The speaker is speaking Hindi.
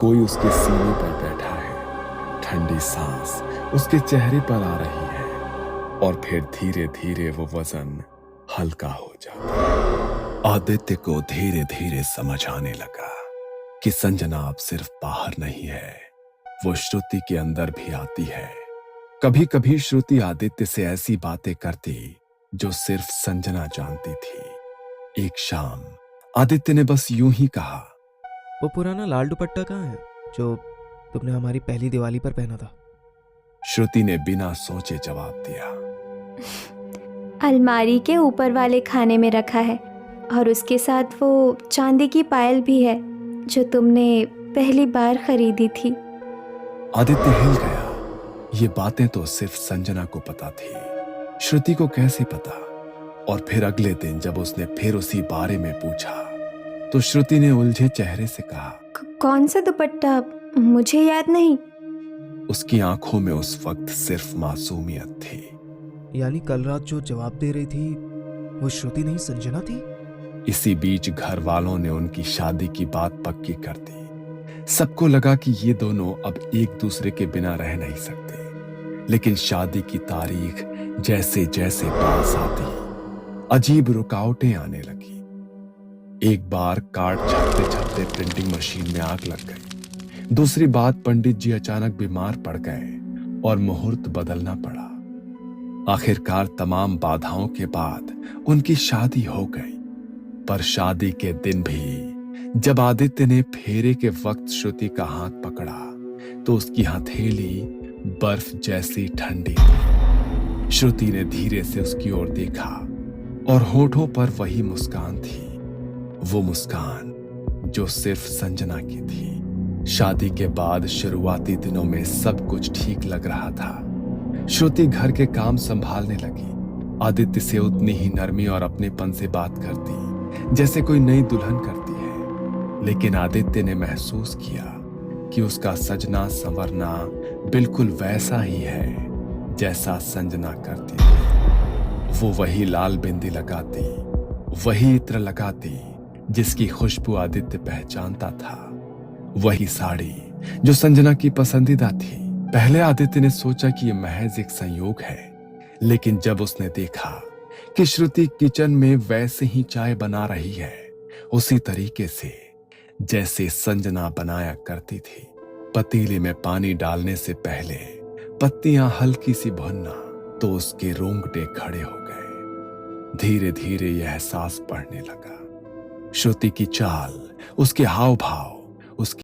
कोई उसके सीने पर बैठा है, ठंडी सांस उसके चेहरे पर आ रही है और फिर धीरे धीरे वो वजन हल्का हो जाता है। आदित्य को धीरे धीरे समझ आने लगा कि संजना अब सिर्फ बाहर नहीं है, वो श्रुति के अंदर भी आती है। कभी कभी श्रुति आदित्य से ऐसी बातें करती जो सिर्फ संजना जानती थी। एक शाम आदित्य ने बस यूं ही कहा, वो पुराना लाल दुपट्टा कहाँ है जो तुमने हमारी पहली दिवाली पर पहना था? श्रुति ने बिना सोचे जवाब दिया, अलमारी के ऊपर वाले खाने में रखा है और उसके साथ वो चांदी की पायल भी है जो तुमने पहली बार खरीदी थी। आदित्य हिल गया। ये बातें तो सिर्फ संजना को पता थी, श्रुति को कैसे पता? और फिर अगले दिन जब उसने फिर उसी बारे में पूछा तो श्रुति ने उलझे चेहरे से कहा, कौन सा दुपट्टा? मुझे याद नहीं। उसकी आंखों में उस वक्त सिर्फ मासूमियत थी। यानी कल रात जो जवाब दे रही थी वो श्रुति नहीं संजना थी? इसी बीच घर वालों ने उनकी शादी की बात पक्की कर दी। सबको लगा कि ये दोनों अब एक दूसरे के बिना रह नहीं सकते। लेकिन शादी की तारीख जैसे जैसे पास आती, अजीब रुकावटें आने लगी। एक बार कार्ड छपते छपते प्रिंटिंग मशीन में आग लग गई। दूसरी बात, पंडित जी अचानक बीमार पड़ गए और मुहूर्त बदलना पड़ा। आखिरकार तमाम बाधाओं के बाद उनकी शादी हो गई। पर शादी के दिन भी जब आदित्य ने फेरे के वक्त श्रुति का हाथ पकड़ा तो उसकी हथेली बर्फ जैसी ठंडी थी। श्रुति ने धीरे से उसकी ओर देखा और होठों पर वही मुस्कान थी, वो मुस्कान जो सिर्फ संजना की थी। शादी के बाद शुरुआती दिनों में सब कुछ ठीक लग रहा था। श्रुति घर के काम संभालने लगी। आदित्य से उतनी ही नरमी और अपनेपन से बात करती जैसे कोई नई दुल्हन करती है। लेकिन आदित्य ने महसूस किया कि उसका सजना संवरना बिल्कुल वैसा ही है जैसा संजना करती थी। वो वही लाल बिंदी लगाती, वही इत्र लगाती जिसकी खुशबू आदित्य पहचानता था, वही साड़ी जो संजना की पसंदीदा थी। पहले आदित्य ने सोचा कि यह महज एक संयोग है, लेकिन जब उसने देखा कि श्रुति किचन में वैसे ही चाय बना रही है, उसी तरीके से जैसे संजना बनाया करती थी, पतीले में पानी डालने से पहले पत्तियां हल्की सी भुनना, तो उसके रोंगटे खड़े हो गए। धीरे धीरे यह एहसास बढ़ने लगा। श्रुति की चाल, उसके हाव भाव, उसकी